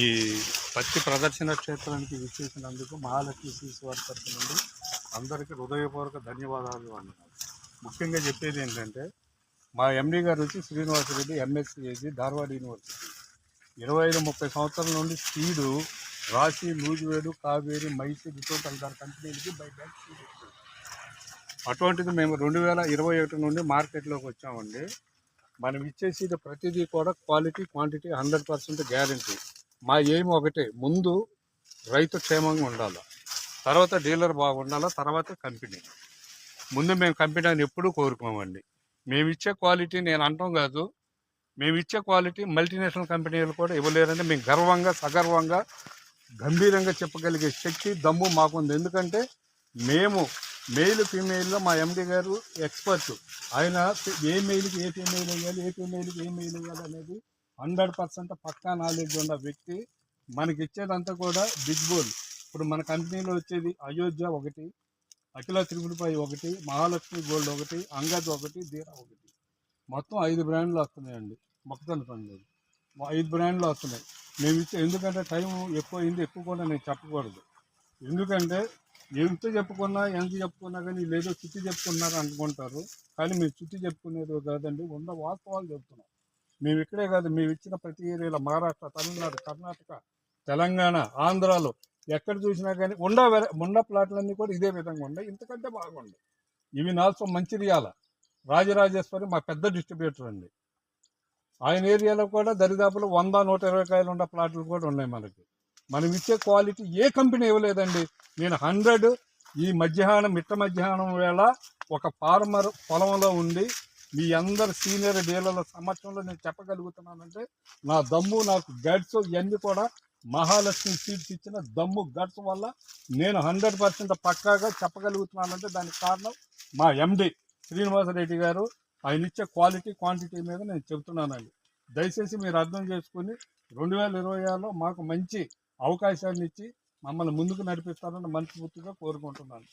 ఈ పత్తి ప్రదర్శన క్షేత్రానికి విచ్చేసినందుకు మహాలక్ష్మి సీడ్స్ వారి తరఫు నుండి అందరికీ హృదయపూర్వక ధన్యవాదాలు అన్నారు. ముఖ్యంగా చెప్పేది ఏంటంటే మా ఎండి గారు వచ్చి శ్రీనివాసరెడ్డి ఎంఎస్సీ చేసి ధార్వాడ యూనివర్సిటీ 25-30 సంవత్సరాల నుండి సీడు రాశి, లూజువేడు, కావేరి, మైసి, ఇటువంటి కంపెనీలకి బై బ్యాక్ సీడ్ ఇస్తుంది. అటువంటిది మేము 2021 నుండి మార్కెట్లోకి వచ్చామండి. మనం ఇచ్చే సీడ్ ప్రతిదీ కూడా క్వాలిటీ, క్వాంటిటీ 100% గ్యారంటీ. మా ఎయిమ్ ఒకటే, ముందు రైతు క్షేమంగా ఉండాలి, తర్వాత డీలర్ బాగుండాలి, తర్వాత కంపెనీ. ముందు మేము కంపెనీని ఎప్పుడూ కోరుకోమండి. మేము ఇచ్చే క్వాలిటీ నేను అంటాం కాదు, మేము ఇచ్చే క్వాలిటీ మల్టీనేషనల్ కంపెనీలు కూడా ఇవ్వలేరని మేము గర్వంగా, సగర్వంగా, గంభీరంగా చెప్పగలిగే శక్తి, దమ్ము మాకుంది. ఎందుకంటే మేము మెయిల్ ఫీమేల్లో మా ఎండి గారు ఎక్స్పర్ట్. ఆయన ఏ మెయిల్కి ఏ ఫీమేల్ వేయాలి, ఏ ఫీమేల్కి ఏ మెయిల్ వేయాలి అనేది 100% పక్కా నాలెడ్జ్ ఉన్న వ్యక్తి. మనకి ఇచ్చేదంతా కూడా బిగ్ బోల్. ఇప్పుడు మన కంపెనీలో వచ్చేది అయోధ్య ఒకటి, అఖిల త్రిపుల్ ఒకటి, మహాలక్ష్మి గోల్డ్ ఒకటి, అంగద్ ఒకటి, ధీరా ఒకటి, మొత్తం 5 బ్రాండ్లు వస్తున్నాయండి. మొక్కజొన్న పండుగ 5 బ్రాండ్లు వస్తున్నాయి. మేము ఇచ్చే, ఎందుకంటే టైం ఎక్కువ అయింది, ఎక్కువ కూడా నేను చెప్పకూడదు. ఎందుకంటే ఎంత చెప్పుకున్నా కానీ లేదో చుట్టి చెప్పుకున్నారు అనుకుంటారు. కానీ మేము చుట్టి చెప్పుకునేది కాదండి, ఉన్న వాస్తవాలు చెప్తున్నాం. మేము ఇక్కడే కాదు, మేము ఇచ్చిన ప్రతి ఏరియాలో మహారాష్ట్ర, తమిళనాడు, కర్ణాటక, తెలంగాణ, ఆంధ్రాలో ఎక్కడ చూసినా కానీ ఉన్న ప్లాట్లన్నీ కూడా ఇదే విధంగా ఉన్నాయి, ఇంతకంటే బాగుండే. ఇవి నాల్సో మంచిర్యాల రాజరాజేశ్వరి మా పెద్ద డిస్ట్రిబ్యూటర్ అండి. ఆయన ఏరియాలో కూడా దరిదాపులు 100-120 కాయలు ఉన్న ప్లాట్లు కూడా ఉన్నాయి మనకి. మనం ఇచ్చే క్వాలిటీ ఏ కంపెనీ ఇవ్వలేదండి. నేను 100 ఈ మిట్ట మధ్యాహ్నం వేళ ఒక ఫార్మర్ పొలంలో ఉండి మీ అందరు సీనియర్ డీలర్ల సమక్షంలో నేను చెప్పగలుగుతున్నానంటే నా దమ్ము, నాకు గట్స్ ఇవన్నీ కూడా మహాలక్ష్మి సీడ్స్ ఇచ్చిన దమ్ము, గట్స్ వల్ల నేను 100% పక్కాగా చెప్పగలుగుతున్నానంటే దానికి కారణం మా ఎండి శ్రీనివాసరెడ్డి గారు. ఆయన ఇచ్చే క్వాలిటీ, క్వాంటిటీ మీద నేను చెబుతున్నానండి. దయచేసి మీరు అర్థం చేసుకుని 2026లో మాకు మంచి అవకాశాన్ని ఇచ్చి మమ్మల్ని ముందుకు నడిపిస్తారని మనస్ఫూర్తిగా కోరుకుంటున్నాను.